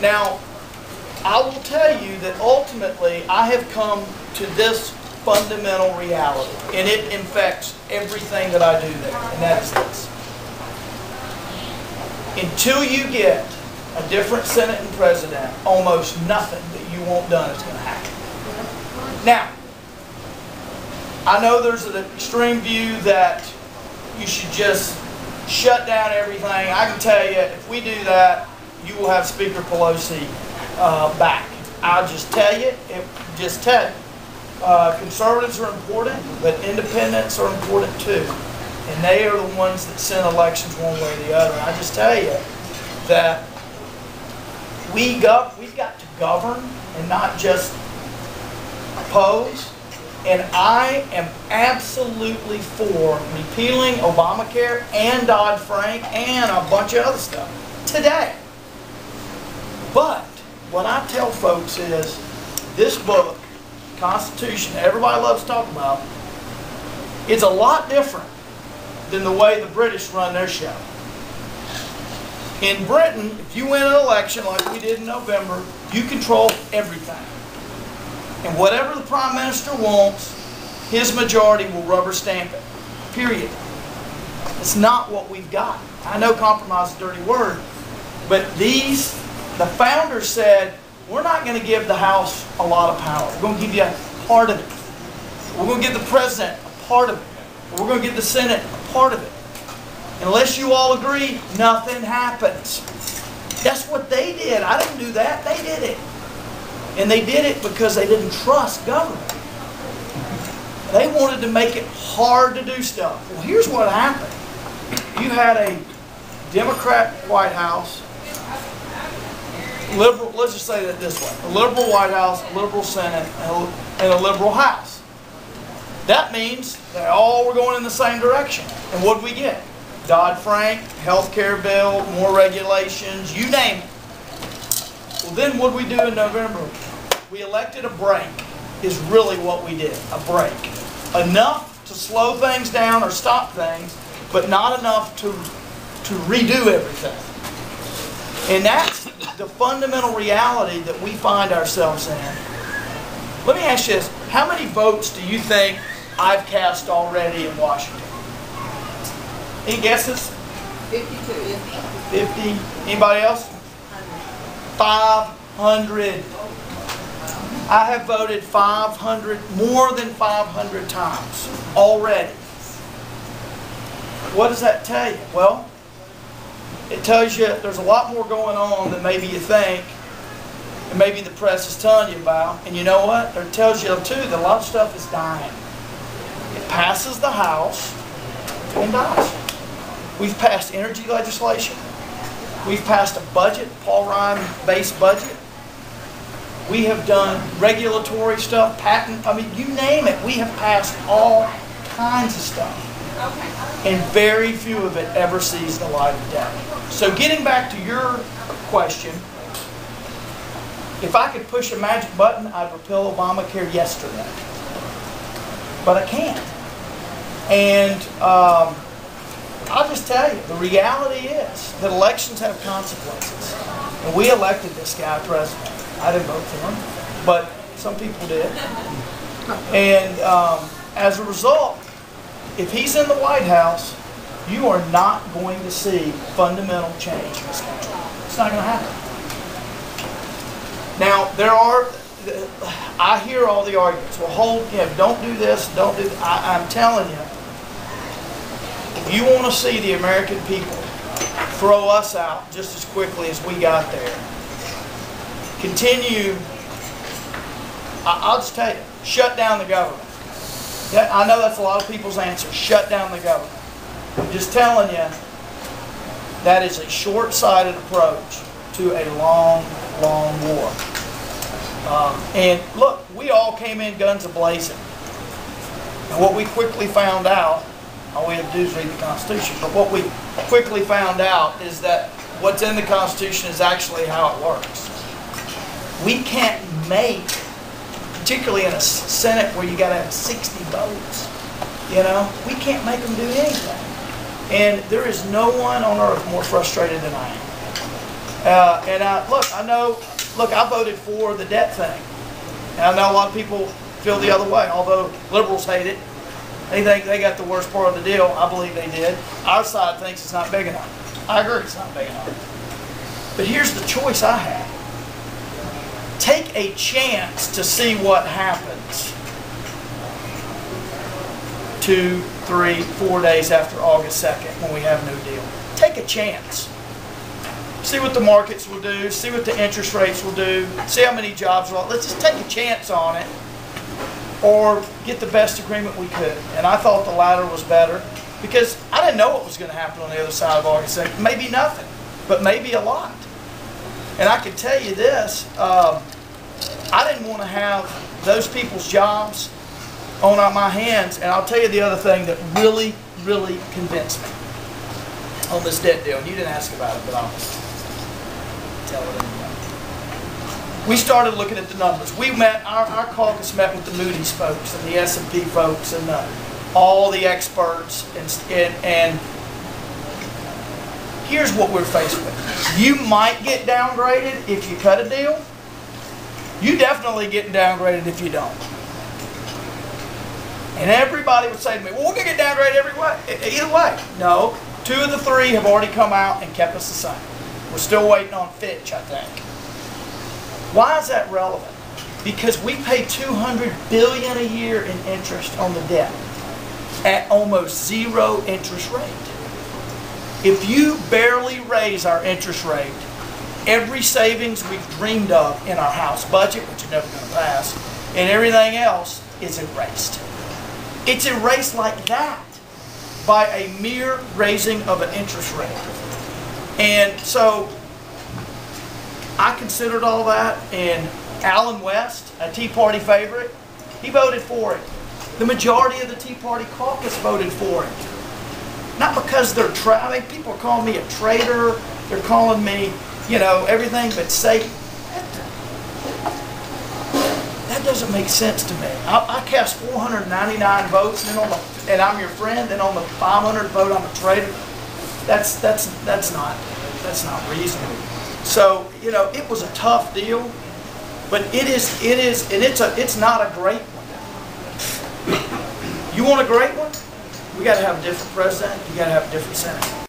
Now, I will tell you that ultimately I have come to this fundamental reality, and it infects everything that I do there, and that is this. Until you get a different Senate and President, almost nothing that you want done is going to happen. Now, I know there's an extreme view that you should just shut down everything. I can tell you, if we do that, you will have Speaker Pelosi back. I'll just tell you, conservatives are important, but independents are important too. And they are the ones that send elections one way or the other. And I just tell you that we've got to govern and not just oppose. And I am absolutely for repealing Obamacare and Dodd-Frank and a bunch of other stuff today. But what I tell folks is this book, Constitution, everybody loves to talk about, it's a lot different than the way the British run their show. In Britain, if you win an election like we did in November, you control everything. And whatever the Prime Minister wants, his majority will rubber stamp it. Period. It's not what we've got. I know compromise is a dirty word, but the founders said, we're not going to give the House a lot of power. We're going to give you a part of it. We're going to give the President a part of it. We're going to give the Senate a part of it. Unless you all agree, nothing happens. That's what they did. I didn't do that. They did it. And they did it because they didn't trust government. They wanted to make it hard to do stuff. Well, here's what happened. You had a Democrat White House, liberal, let's just say that this way, a liberal White House, a liberal Senate, and a liberal House. That means they all were going in the same direction. And what did we get? Dodd-Frank, health care bill, more regulations, you name it. Well, then what did we do in November? We elected a break, is really what we did, a break. Enough to slow things down or stop things, but not enough to redo everything. And that's the fundamental reality that we find ourselves in. Let me ask you this. How many votes do you think I've cast already in Washington? Any guesses? 52. 50. Anybody else? 500. I have voted 500, more than 500 times already. What does that tell you? Well, it tells you there's a lot more going on than maybe you think, and maybe the press is telling you about. And you know what? It tells you too that a lot of stuff is dying. It passes the House and dies. We've passed energy legislation. We've passed a budget, Paul Ryan-based budget. We have done regulatory stuff, patent, I mean, you name it. We have passed all kinds of stuff. And very few of it ever sees the light of day. So getting back to your question, if I could push a magic button, I'd repeal Obamacare yesterday. But I can't. And I'll just tell you, the reality is that elections have consequences. And we elected this guy president. I didn't vote for him, but some people did. And as a result, if he's in the White House, you are not going to see fundamental change in this country. It's not going to happen. Now, I hear all the arguments. Well, don't do this, don't do that. I'm telling you, if you want to see the American people throw us out just as quickly as we got there, continue, I'll just tell you, shut down the government. Yeah, I know that's a lot of people's answer. Shut down the government. I'm just telling you, that is a short-sighted approach to a long, long war. And look, we all came in guns a-blazing. And what we quickly found out, all we had to do is read the Constitution, but what we quickly found out is that what's in the Constitution is actually how it works. We can't make, particularly in a Senate where you got to have 60 votes, we can't make them do anything. And there is no one on earth more frustrated than I am. Look, I voted for the debt thing. And I know a lot of people feel the other way, although liberals hate it. They think they got the worst part of the deal. I believe they did. Our side thinks it's not big enough. I agree it's not big enough. But here's the choice I have. Take a chance to see what happens 2, 3, 4 days after August 2nd when we have no deal. Take a chance. See what the markets will do. See what the interest rates will do. See how many jobs will. Let's just take a chance on it, or get the best agreement we could. And I thought the latter was better because I didn't know what was going to happen on the other side of August 2nd. Maybe nothing, but maybe a lot. And I can tell you this, I didn't want to have those people's jobs on my hands. And I'll tell you the other thing that really, really convinced me on this debt deal. And you didn't ask about it, but I'll tell it anyway. We started looking at the numbers. We met, our caucus met with the Moody's folks and the S&P folks and all the experts. And here's what we're faced with. You might get downgraded if you cut a deal. You definitely get downgraded if you don't. And everybody would say to me, well, we're going to get downgraded either way. No, 2 of the 3 have already come out and kept us the same. We're still waiting on Fitch, I think. Why is that relevant? Because we pay $200 billion a year in interest on the debt at almost 0 interest rate. If you barely raise our interest rate, every savings we've dreamed of in our house budget, which you're never going to pass, and everything else is erased. It's erased like that by a mere raising of an interest rate. And so I considered all that, and Alan West, a Tea Party favorite, he voted for it. The majority of the Tea Party caucus voted for it. Not because they're people are calling me a traitor, they're calling me, everything but Satan. That doesn't make sense to me. I cast 499 votes, and I'm your friend, and on the 500th vote I'm a traitor. That's not reasonable. So, it was a tough deal, but it is, and it's not a great one. You want a great one? We got to have a different president. You got to have a different Senate.